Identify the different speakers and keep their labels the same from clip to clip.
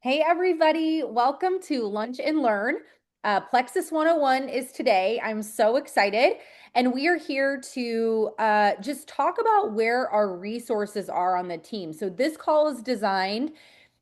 Speaker 1: Hey, everybody. Welcome to Lunch and Learn. Plexus 101 is today. I'm so excited. And we are here to just talk about where our resources are on the team. So, this call is designed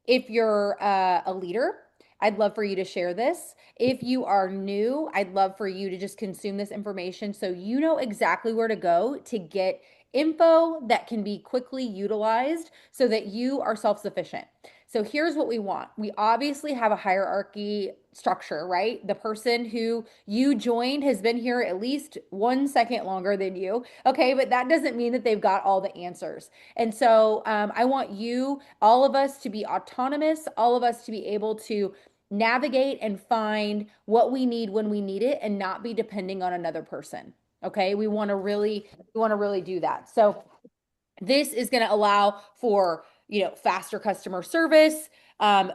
Speaker 1: if you're a leader, I'd love for you to share this. If you are new, I'd love for you to just consume this information so you know exactly where to go to get info that can be quickly utilized so that you are self sufficient. So here's what we want. We obviously have a hierarchy structure, right? The person who you joined has been here at least 1 second longer than you. Okay, but that doesn't mean that they've got all the answers. And so I want you, all of us, to be autonomous, all of us to be able to navigate and find what we need when we need it and not be depending on another person. Okay, we want to really do that. So this is going to allow for, faster customer service,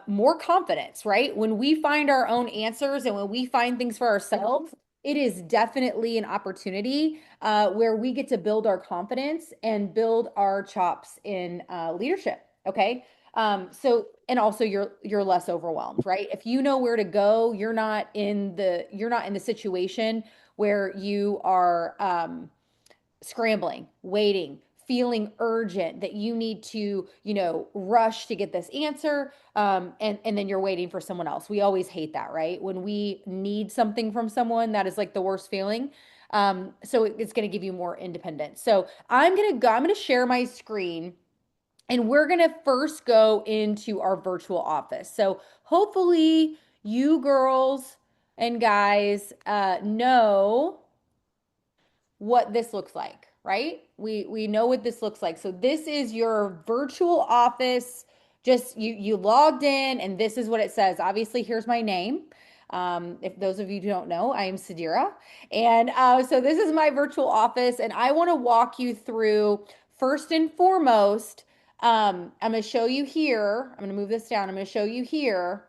Speaker 1: more confidence, right? When we find our own answers and when we find things for ourselves, it is definitely an opportunity where we get to build our confidence and build our chops in leadership. Okay. And also you're less overwhelmed, right? If you know where to go, you're not in the situation where you are scrambling, waiting, feeling urgent that you need to, rush to get this answer. And then you're waiting for someone else. We always hate that, right? When we need something from someone, that is like the worst feeling. So it's going to give you more independence. So I'm going to share my screen and we're going to first go into our virtual office. So hopefully you girls and guys know what this looks like, right? We know what this looks like. So this is your virtual office. Just you logged in and this is what it says. Obviously, here's my name. If those of you who don't know, I am Sadira. And so this is my virtual office, and I want to walk you through first and foremost. I'm going to show you here. I'm going to move this down. I'm going to show you here.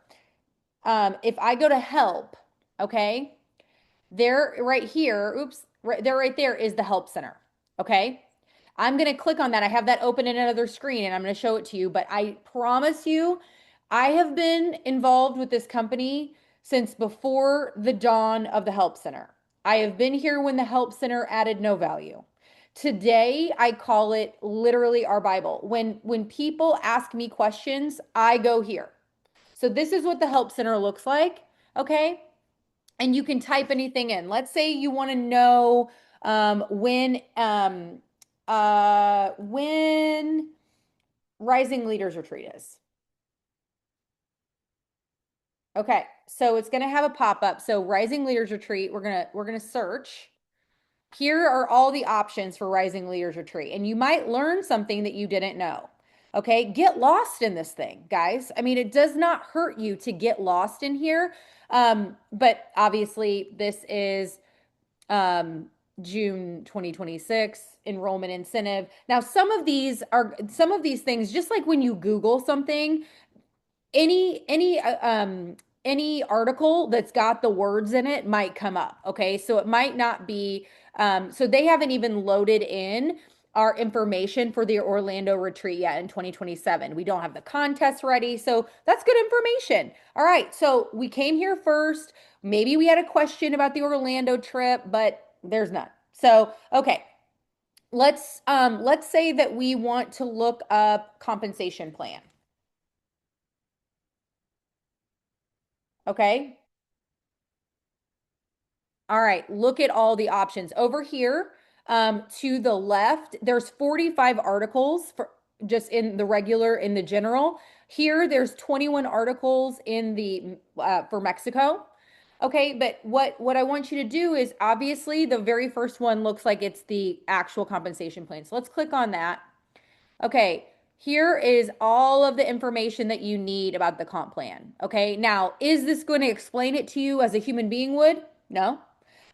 Speaker 1: If I go to help, okay? There, right here, oops, right there is the help center. Okay. I'm going to click on that. I have that open in another screen and I'm going to show it to you. But I promise you, I have been involved with this company since before the dawn of the help center. I have been here when the help center added no value. Today, I call it literally our Bible. When people ask me questions, I go here. So this is what the help center looks like. Okay, and you can type anything in. Let's say you want to know when Rising Leaders Retreat is. Okay, so it's going to have a pop up. So Rising Leaders Retreat, we're gonna search. Here are all the options for Rising Leaders Retreat, and you might learn something that you didn't know. Okay, get lost in this thing, guys. I mean, it does not hurt you to get lost in here. But obviously, this is um, June 2026 enrollment incentive. Now, some of these things, just like when you Google something, any article that's got the words in it might come up. Okay, so it might not be. So they haven't even loaded in our information for the Orlando retreat yet in 2027. We don't have the contest ready, so that's good information. All right, so we came here first. Maybe we had a question about the Orlando trip, but there's none. So okay, let's say that we want to look up compensation plan. Okay. All right, look at all the options over here. To the left, there's 45 articles for just in the regular, in the general. Here, there's 21 articles in the for Mexico. Okay, but what I want you to do is obviously the very first one looks like it's the actual compensation plan. So let's click on that. Okay, here is all of the information that you need about the comp plan. Okay, now is this going to explain it to you as a human being would? No.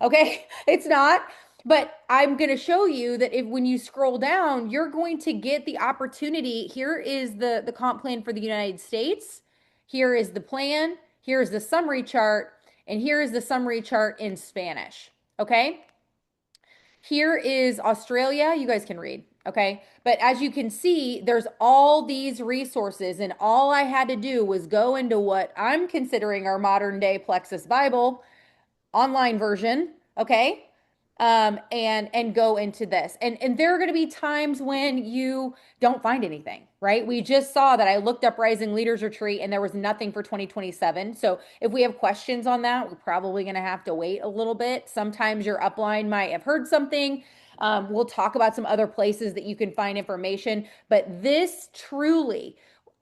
Speaker 1: Okay, it's not. But I'm going to show you that if when you scroll down, you're going to get the opportunity. Here is the comp plan for the United States. Here is the plan. Here is the summary chart. And here is the summary chart in Spanish. Okay. Here is Australia. You guys can read. Okay. But as you can see, there's all these resources, and all I had to do was go into what I'm considering our modern day Plexus Bible online version, okay? And go into this. And there are going to be times when you don't find anything, right? We just saw that I looked up Rising Leaders Retreat and there was nothing for 2027. So if we have questions on that, we're probably going to have to wait a little bit. Sometimes your upline might have heard something. We'll talk about some other places that you can find information, but this truly,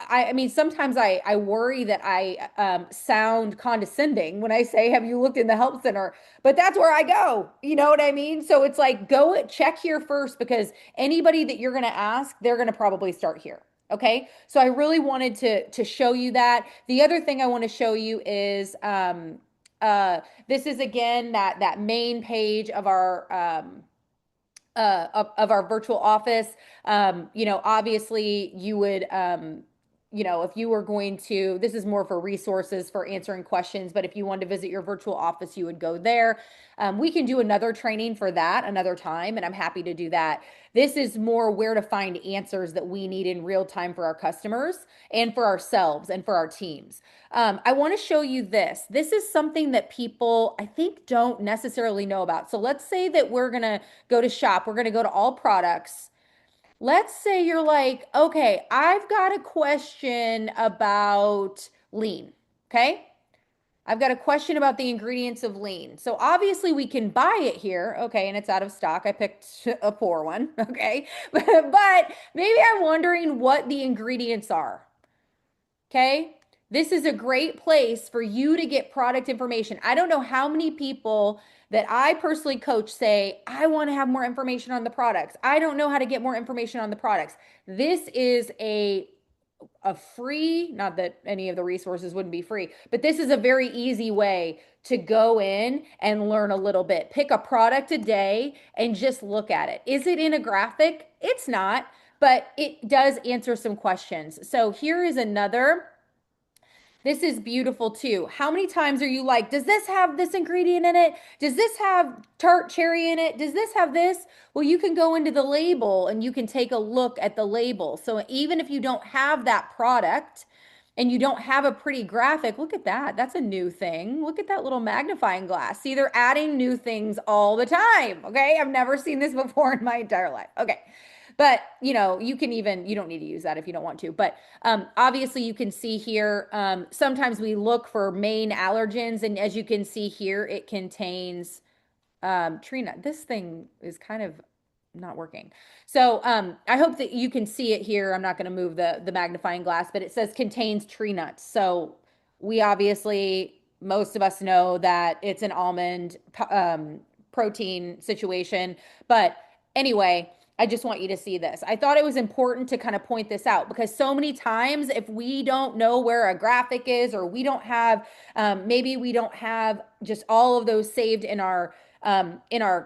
Speaker 1: I mean, sometimes I worry that I sound condescending when I say, "Have you looked in the help center?" But that's where I go. You know what I mean? So it's like, go check here first, because anybody that you're going to ask, they're going to probably start here. Okay. So I really wanted to show you that. The other thing I want to show you is uh, this is again that main page of our virtual office. Obviously you would, if you were going to, this is more for resources for answering questions, but if you wanted to visit your virtual office, you would go there. We can do another training for that another time, and I'm happy to do that. This is more where to find answers that we need in real time for our customers and for ourselves and for our teams. I want to show you this. This is something that people, I think, don't necessarily know about. So let's say that we're going to go to shop, we're going to go to all products. Let's say you're like, okay, I've got a question about lean. Okay. I've got a question about the ingredients of lean. So obviously we can buy it here. Okay. And it's out of stock. I picked a poor one. Okay. But maybe I'm wondering what the ingredients are. Okay. This is a great place for you to get product information. I don't know how many people that I personally coach say, I want to have more information on the products. I don't know how to get more information on the products. This is a free, not that any of the resources wouldn't be free, but this is a very easy way to go in and learn a little bit. Pick a product a day and just look at it. Is it in a graphic? It's not, but it does answer some questions. So here is another. This is beautiful too. How many times are you like, does this have this ingredient in it? Does this have tart cherry in it? Does this have this? Well, you can go into the label and you can take a look at the label. So even if you don't have that product and you don't have a pretty graphic, look at that. That's a new thing. Look at that little magnifying glass. See, they're adding new things all the time. Okay. I've never seen this before in my entire life. Okay. But you don't need to use that if you don't want to. But obviously, you can see here, sometimes we look for main allergens. And as you can see here, it contains tree nut. This thing is kind of not working. So I hope that you can see it here. I'm not going to move the magnifying glass, but it says contains tree nuts. So we obviously, most of us know that it's an almond protein situation. But anyway, I just want you to see this. I thought it was important to kind of point this out, because so many times if we don't know where a graphic is, or we don't have, maybe we don't have just all of those saved in our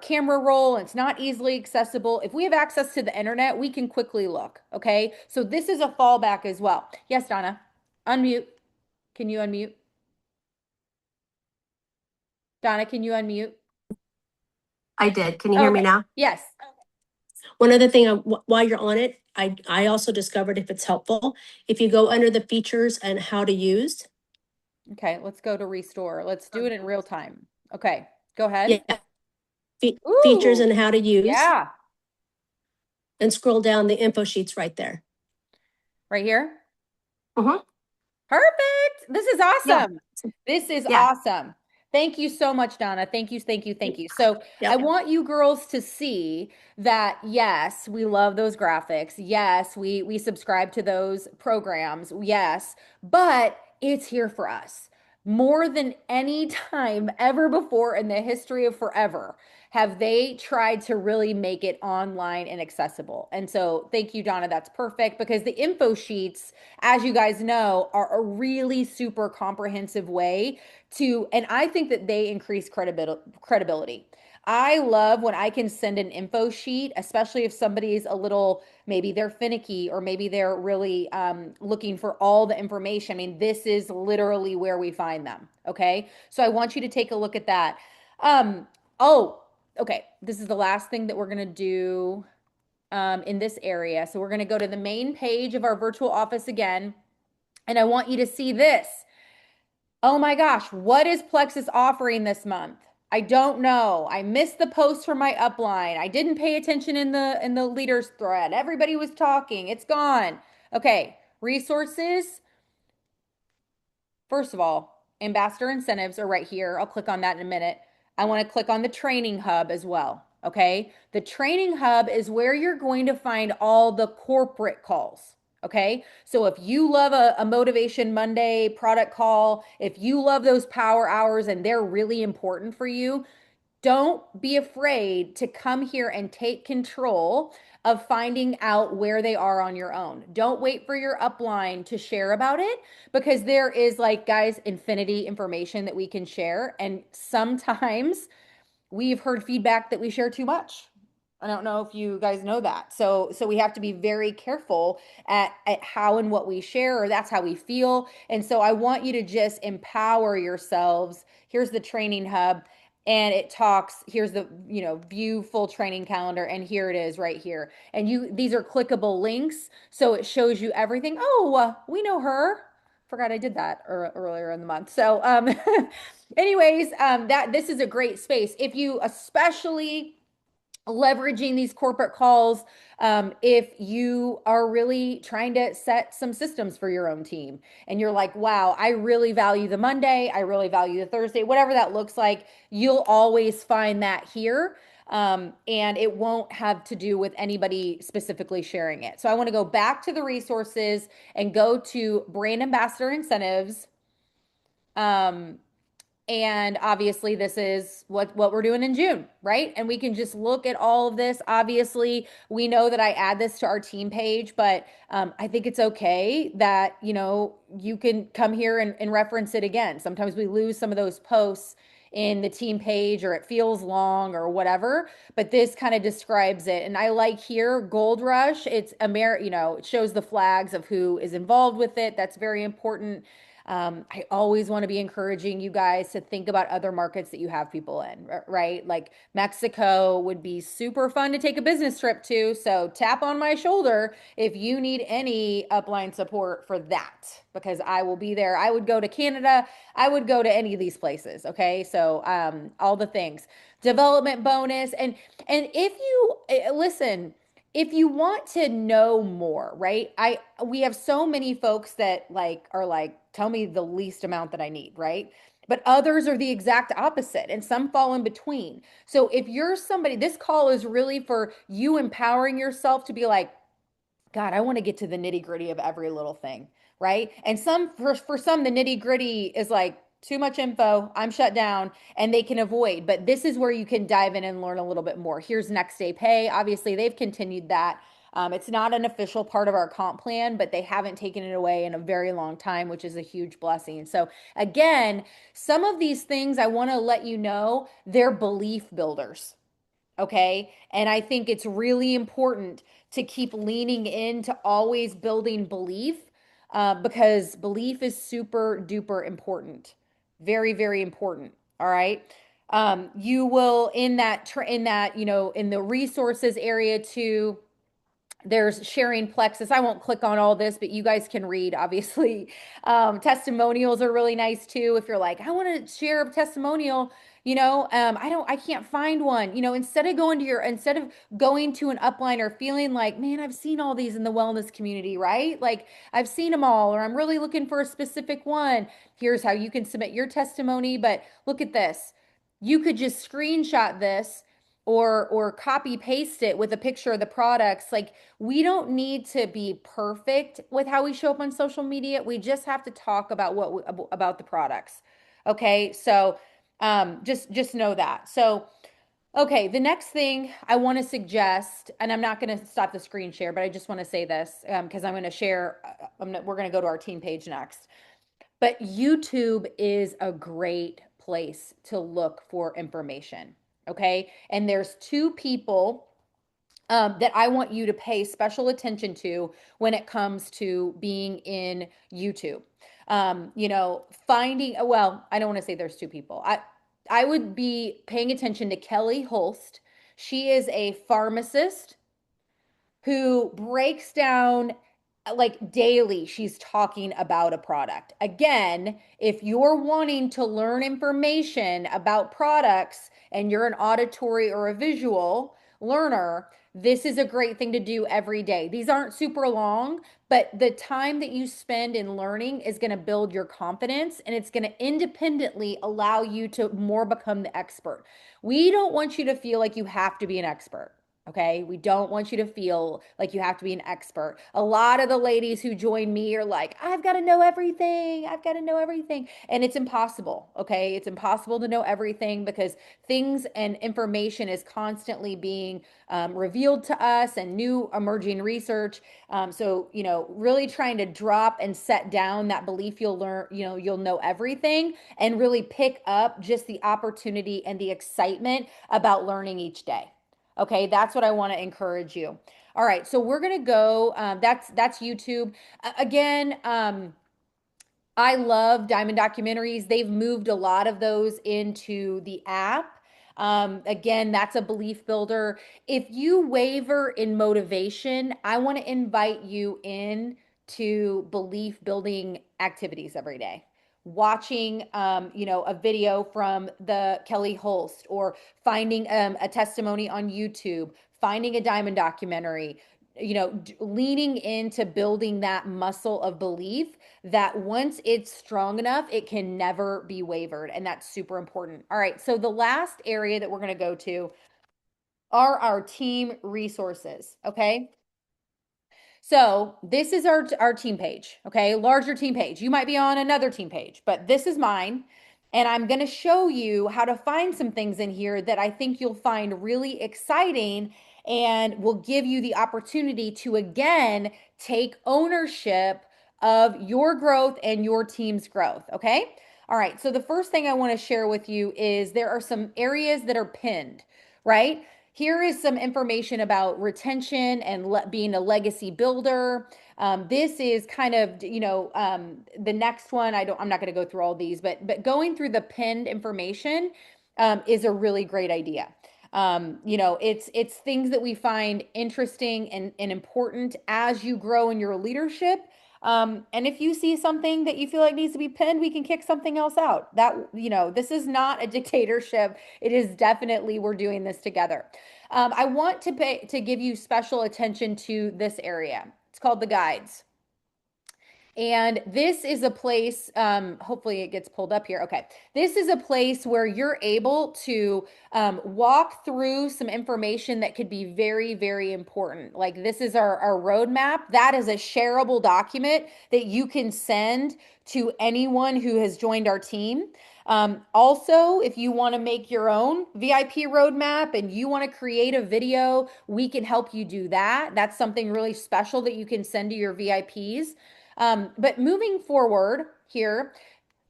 Speaker 1: camera roll, and it's not easily accessible. If we have access to the internet, we can quickly look. Okay. So this is a fallback as well. Yes, Donna, unmute. Can you unmute? Donna, can you unmute?
Speaker 2: I did. Can you hear me
Speaker 1: Okay.
Speaker 2: now?
Speaker 1: Yes.
Speaker 2: One other thing, while you're on it, I also discovered, if it's helpful, if you go under the features and how to use.
Speaker 1: Okay. Let's go to restore. Let's do it in real time. Okay. Go ahead.
Speaker 2: Yeah, features
Speaker 1: Ooh,
Speaker 2: and how to use,
Speaker 1: yeah.
Speaker 2: and scroll down the info sheets right there.
Speaker 1: Right here.
Speaker 2: Mm-hmm.
Speaker 1: Perfect. This is
Speaker 2: Yeah,
Speaker 1: awesome. This is
Speaker 2: yeah,
Speaker 1: awesome. Thank you so much, Donna. Thank you, thank you, thank you. So I
Speaker 2: yep.
Speaker 1: want you girls to see that, yes, we love those graphics. Yes, we subscribe to those programs. Yes, but it's here for us. More than any time ever before in the history of forever have they tried to really make it online and accessible. And so thank you, Donna. That's perfect, because the info sheets, as you guys know, are a really super comprehensive way to, and I think that they increase credibility. I love when I can send an info sheet, especially if somebody's a little, maybe they're finicky, or maybe they're really looking for all the information. I mean, this is literally where we find them. Okay. So I want you to take a look at that. Oh, okay. This is the last thing that we're going to do. in this area. So we're going to go to the main page of our virtual office again. And I want you to see this. Oh my gosh, what is Plexus offering this month? I don't know. I missed the post from my upline. I didn't pay attention in the leaders thread. Everybody was talking. It's gone. Okay, resources. First of all, ambassador incentives are right here. I'll click on that in a minute. I want to click on the training hub as well. Okay. The training hub is where you're going to find all the corporate calls. Okay. So if you love a Motivation Monday product call, if you love those power hours and they're really important for you, don't be afraid to come here and take control of finding out where they are on your own. Don't wait for your upline to share about it because there is, like, guys, infinity information that we can share. And sometimes we've heard feedback that we share too much. I don't know if you guys know that. So we have to be very careful at how and what we share, or that's how we feel. And so I want you to just empower yourselves. Here's the training hub, and it talks, here's the, view full training calendar, and here it is right here. And these are clickable links, so it shows you everything. Oh, we know her. Forgot I did that earlier in the month. So anyways, that this is a great space. If you especially leveraging these corporate calls, if you are really trying to set some systems for your own team and you're like, wow, I really value the Monday, I really value the Thursday, whatever that looks like, you'll always find that here. And it won't have to do with anybody specifically sharing it. So I want to go back to the resources and go to brand ambassador incentives. Um, and obviously, this is what we're doing in June, right? And we can just look at all of this. Obviously, we know that I add this to our team page, but I think it's okay that, you can come here and reference it again. Sometimes we lose some of those posts in the team page, or it feels long or whatever, but this kind of describes it. And I like here Gold Rush. It's it shows the flags of who is involved with it. That's very important. I always want to be encouraging you guys to think about other markets that you have people in, right? Like Mexico would be super fun to take a business trip to. So tap on my shoulder if you need any upline support for that, because I will be there. I would go to Canada. I would go to any of these places. Okay. So, all the things, development bonus. And if you listen, if you want to know more, right? We have so many folks that are like, tell me the least amount that I need, right? But others are the exact opposite, and some fall in between. So if you're somebody, this call is really for you empowering yourself to be like, God, I want to get to the nitty gritty of every little thing, right? And for some, the nitty gritty is like too much info. I'm shut down, and they can avoid. But this is where you can dive in and learn a little bit more. Here's next day pay. Obviously, they've continued that. It's not an official part of our comp plan, but they haven't taken it away in a very long time, which is a huge blessing. So again, some of these things I want to let you know, they're belief builders. Okay. And I think it's really important to keep leaning into always building belief, because belief is super duper important. Very, very important. All right. You will in the resources area too, there's sharing Plexus. I won't click on all this, but you guys can read, obviously. Testimonials are really nice too. If you're like, I want to share a testimonial, I can't find one. Instead of going to an upline or feeling like, man, I've seen all these in the wellness community, right? Like I've seen them all, or I'm really looking for a specific one. Here's how you can submit your testimony. But look at this. You could just screenshot this or copy paste it with a picture of the products. Like, we don't need to be perfect with how we show up on social media. We just have to talk about about the products. Okay? So, just know that. So, okay, the next thing I want to suggest, and I'm not going to stop the screen share, but I just want to say this, because I'm going to share. We're going to go to our team page next. But YouTube is a great place to look for information. Okay. And there's two people that I want you to pay special attention to when it comes to being in YouTube. Well, I don't want to say there's two people. I would be paying attention to Kelly Holst. She is a pharmacist, who breaks down like daily, she's talking about a product. Again, if you're wanting to learn information about products and you're an auditory or a visual learner, this is a great thing to do every day. These aren't super long, but the time that you spend in learning is going to build your confidence and it's going to independently allow you to more become the expert. We don't want you to feel like you have to be an expert. Okay. We don't want you to feel like you have to be an expert. A lot of the ladies who join me are like, I've got to know everything. I've got to know everything. And it's impossible. Okay. It's impossible to know everything because things and information is constantly being revealed to us and new emerging research. Really trying to drop and set down that belief you'll learn, you'll know everything and really pick up just the opportunity and the excitement about learning each day. Okay, that's what I want to encourage you. All right, so we're gonna go. That's YouTube. Again, I love diamond documentaries. They've moved a lot of those into the app. Again, that's a belief builder. If you waver in motivation, I want to invite you in to belief building activities every day. Watching, a video from the Kelly Holst, or finding a testimony on YouTube, finding a diamond documentary, leaning into building that muscle of belief that once it's strong enough, it can never be wavered. And that's super important. All right. So the last area that we're going to go to are our team resources. Okay. So this is our team page, okay? Larger team page. You might be on another team page, but this is mine. And I'm going to show you how to find some things in here that I think you'll find really exciting and will give you the opportunity to again take ownership of your growth and your team's growth, okay? All right. So the first thing I want to share with you is there are some areas that are pinned, right? Here is some information about retention and being a legacy builder. This is kind of, the next one. I'm not going to go through all these, but going through the pinned information is a really great idea. It's things that we find interesting and important as you grow in your leadership. And if you see something that you feel like needs to be pinned, we can kick something else out. This is not a dictatorship. It is definitely we're doing this together. I want to give you special attention to this area. It's called the guides. And this is a place, hopefully it gets pulled up here. Okay. This is a place where you're able to walk through some information that could be very, very important. Like this is our roadmap. That is a shareable document that you can send to anyone who has joined our team. Also, if you want to make your own VIP roadmap and you want to create a video, we can help you do that. That's something really special that you can send to your VIPs. But moving forward here,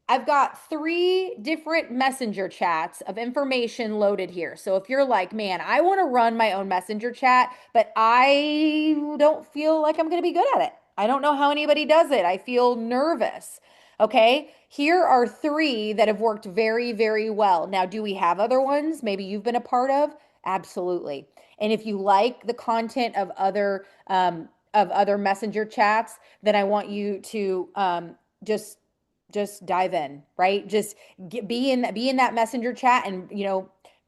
Speaker 1: I've got 3 different messenger chats of information loaded here. So if you're like, man, I want to run my own messenger chat, but I don't feel like I'm going to be good at it. I don't know how anybody does it. I feel nervous. Okay. Here are 3 that have worked very, very well. Now, do we have other ones maybe you've been a part of? Absolutely. And if you like the content of other messenger chats, then I want you to just dive in, right? Just be in that messenger chat and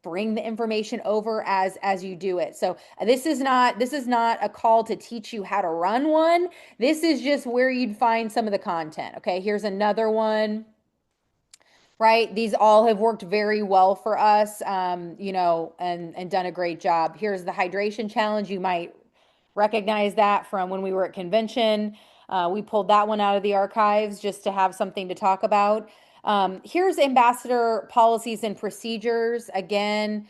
Speaker 1: bring the information over as you do it. So this is not a call to teach you how to run one. This is just where you'd find some of the content. Okay, here's another one. Right, these all have worked very well for us, and done a great job. Here's the hydration challenge. You might recognize that from when we were at convention. We pulled that one out of the archives just to have something to talk about. Here's ambassador policies and procedures. Again,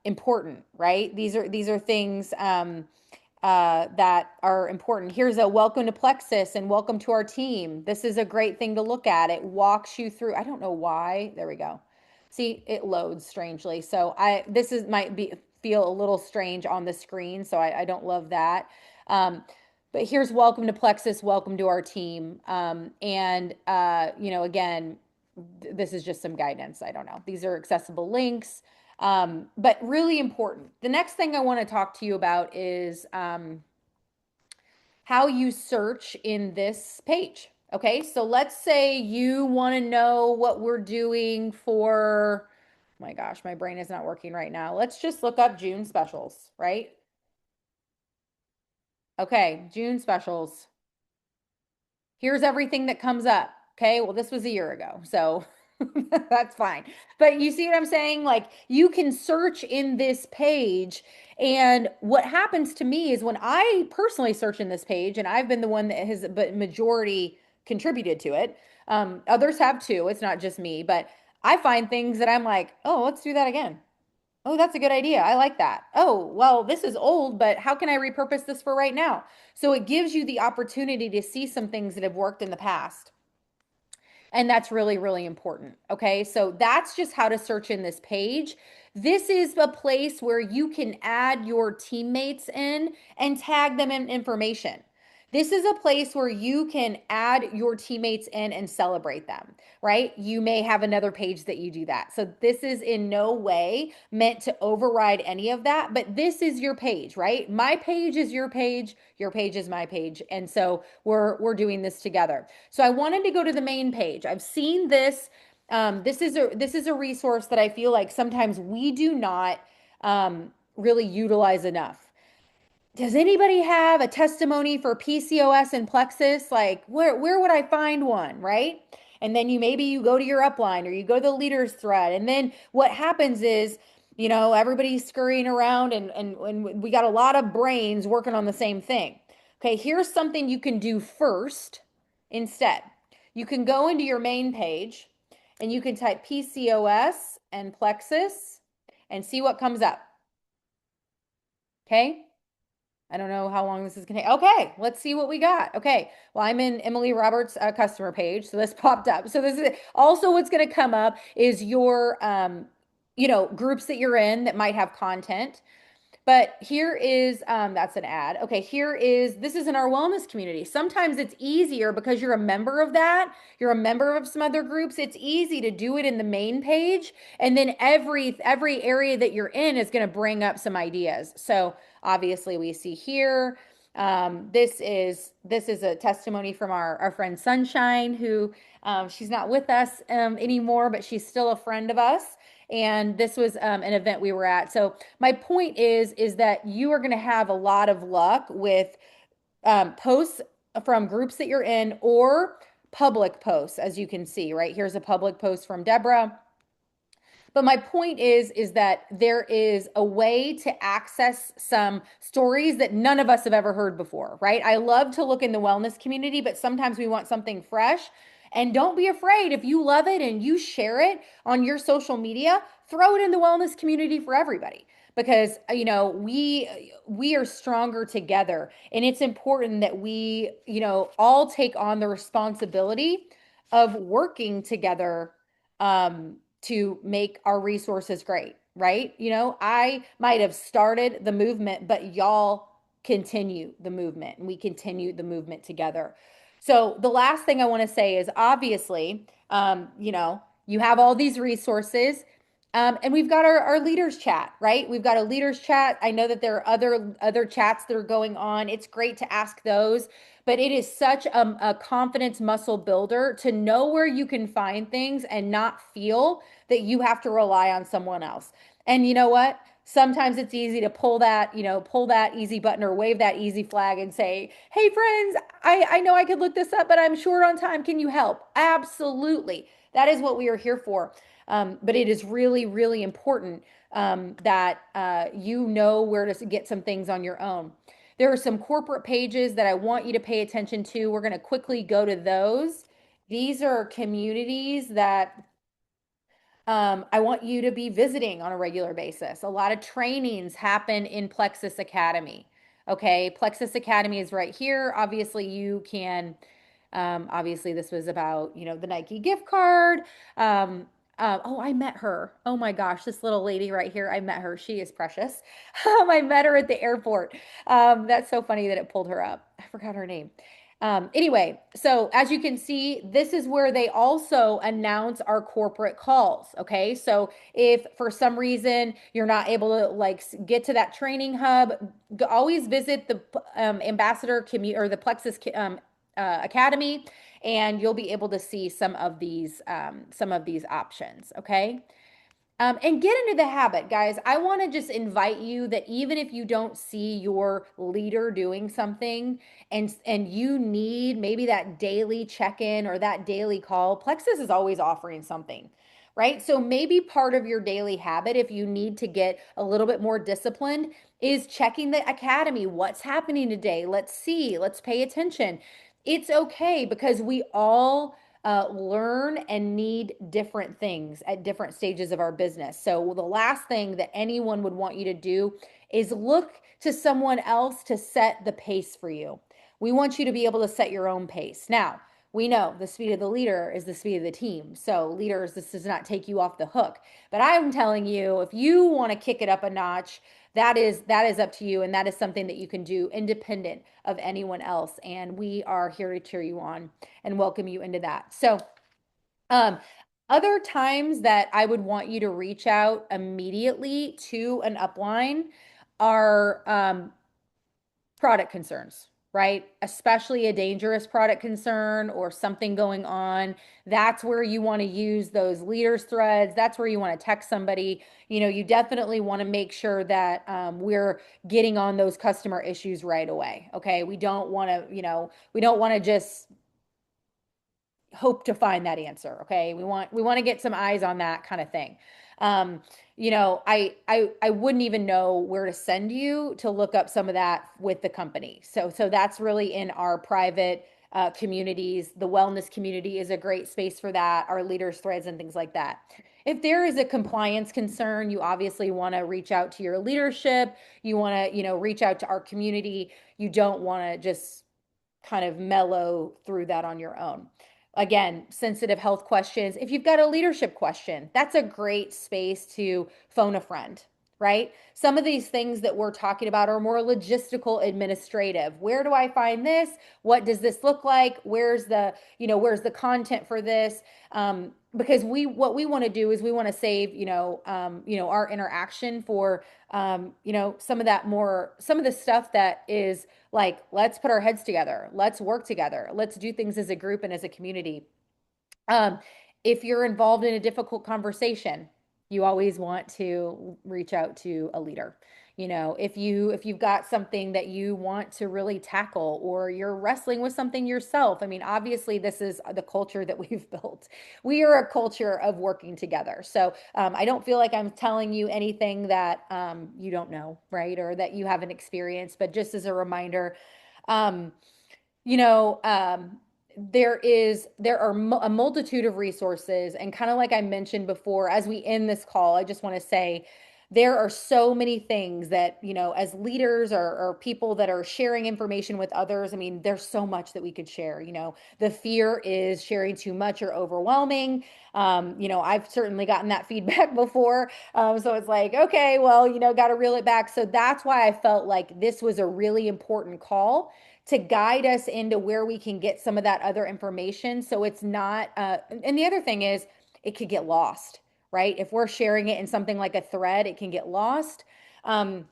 Speaker 1: important, right? These are things that are important. Here's a welcome to Plexus and welcome to our team. This is a great thing to look at. It walks you through. I don't know why. There we go. See, it loads strangely. So this is might be feel a little strange on the screen. So I don't love that. But here's welcome to Plexus, welcome to our team. Again, this is just some guidance. I don't know. These are accessible links. But really important. The next thing I want to talk to you about is how you search in this page. Okay, so let's say you want to know what we're doing for, oh my gosh, my brain is not working right now. Let's just look up June specials, right? Okay, June specials. Here's everything that comes up. Okay, well, this was a year ago, so that's fine. But you see what I'm saying? Like, you can search in this page. And what happens to me is when I personally search in this page, and I've been the one that has, but majority contributed to it. Others have too. It's not just me, but I find things that I'm like, oh, let's do that again. Oh, that's a good idea. I like that. Oh, well, this is old, but how can I repurpose this for right now? So it gives you the opportunity to see some things that have worked in the past. And that's really, really important. Okay. So that's just how to search in this page. This is a place where you can add your teammates in and tag them in information. This is a place where you can add your teammates in and celebrate them, right? You may have another page that you do that. So this is in no way meant to override any of that, but this is your page, right? My page is your page is my page. And so we're doing this together. So I wanted to go to the main page. I've seen this. This is a resource that I feel like sometimes we do not really utilize enough. Does anybody have a testimony for PCOS and Plexus? Like, where would I find one, right? And then you go to your upline or you go to the leaders thread. And then what happens is, everybody's scurrying around and we got a lot of brains working on the same thing. Okay, here's something you can do first instead. You can go into your main page and you can type PCOS and Plexus and see what comes up. Okay? I don't know how long this is going to take. Okay, let's see what we got. Okay, well, I'm in Emily Roberts' customer page, so this popped up. So this is also what's going to come up is your, groups that you're in that might have content. But here is, that's an ad. Okay, this is in our wellness community. Sometimes it's easier because you're a member of that, you're a member of some other groups. It's easy to do it in the main page. And then every area that you're in is going to bring up some ideas. So obviously we see here, this is a testimony from our friend Sunshine, who she's not with us anymore, but she's still a friend of us. And this was an event we were at. So my point is that you are going to have a lot of luck with posts from groups that you're in or public posts, as you can see, right? Here's a public post from Deborah. But my point is that there is a way to access some stories that none of us have ever heard before, right? I love to look in the wellness community, but sometimes we want something fresh. And don't be afraid if you love it and you share it on your social media, throw it in the wellness community for everybody because we are stronger together, and it's important that we all take on the responsibility of working together to make our resources great, right? I might have started the movement, but y'all continue the movement and we continue the movement together. So the last thing I want to say is obviously, you have all these resources. And we've got our leaders chat, right? We've got a leaders chat. I know that there are other chats that are going on. It's great to ask those, but it is such a confidence muscle builder to know where you can find things and not feel that you have to rely on someone else. And you know what? Sometimes it's easy to pull that easy button or wave that easy flag and say, hey, friends, I know I could look this up, but I'm short on time. Can you help? Absolutely. That is what we are here for. But it is really, really important that you know where to get some things on your own. There are some corporate pages that I want you to pay attention to. We're going to quickly go to those. These are communities that I want you to be visiting on a regular basis. A lot of trainings happen in Plexus Academy. Okay, Plexus Academy is right here. Obviously, you can, obviously, this was about, the Nike gift card. Oh, I met her. Oh my gosh, this little lady right here. I met her. She is precious. I met her at the airport. That's so funny that it pulled her up. I forgot her name. Anyway, so as you can see, this is where they also announce our corporate calls. Okay. So if for some reason you're not able to like get to that training hub, always visit the ambassador community or the Plexus Academy, and you'll be able to see some of these options. Okay. And get into the habit, guys. I want to just invite you that even if you don't see your leader doing something and you need maybe that daily check-in or that daily call, Plexus is always offering something, right? So maybe part of your daily habit, if you need to get a little bit more disciplined, is checking the academy. What's happening today? Let's see. Let's pay attention. It's okay because we all learn and need different things at different stages of our business. So, the last thing that anyone would want you to do is look to someone else to set the pace for you. We want you to be able to set your own pace. Now, we know the speed of the leader is the speed of the team. So, leaders, this does not take you off the hook. But I'm telling you, if you want to kick it up a notch, that is up to you, and that is something that you can do independent of anyone else. And we are here to cheer you on and welcome you into that. So, um, other times that I would want you to reach out immediately to an upline are product concerns, right? Especially a dangerous product concern or something going on. That's where you want to use those leaders threads. That's where you want to text somebody. You definitely want to make sure that we're getting on those customer issues right away. Okay. We don't want to just hope to find that answer. Okay. We want to get some eyes on that kind of thing. Um, I wouldn't even know where to send you to look up some of that with the company. So that's really in our private communities. The wellness community is a great space for that, our leaders threads and things like that. If there is a compliance concern, you obviously want to reach out to your leadership. You want to, reach out to our community. You don't want to just kind of mellow through that on your own. Again, sensitive health questions. If you've got a leadership question, that's a great space to phone a friend, right? Some of these things that we're talking about are more logistical, administrative. Where do I find this? What does this look like? Where's the content for this? Because what we want to do is we want to save, our interaction for, some of the stuff that is like, let's put our heads together. Let's work together. Let's do things as a group and as a community. Um, if you're involved in a difficult conversation, you always want to reach out to a leader. If you've got something that you want to really tackle or you're wrestling with something yourself. I mean, obviously this is the culture that we've built. We are a culture of working together. So I don't feel like I'm telling you anything that you don't know, right? Or that you haven't experienced, but just as a reminder, um, you know, there are a multitude of resources, and kind of like I mentioned before, as we end this call, I just want to say there are so many things that, as leaders or people that are sharing information with others. I mean, there's so much that we could share. The fear is sharing too much or overwhelming. I've certainly gotten that feedback before. So it's like, okay, well, got to reel it back. So that's why I felt like this was a really important call to guide us into where we can get some of that other information. So it's not, and the other thing is, it could get lost, right? If we're sharing it in something like a thread, it can get lost. Um,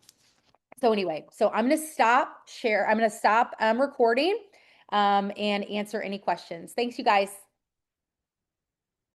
Speaker 1: so anyway, so I'm going to stop recording and answer any questions. Thanks, you guys.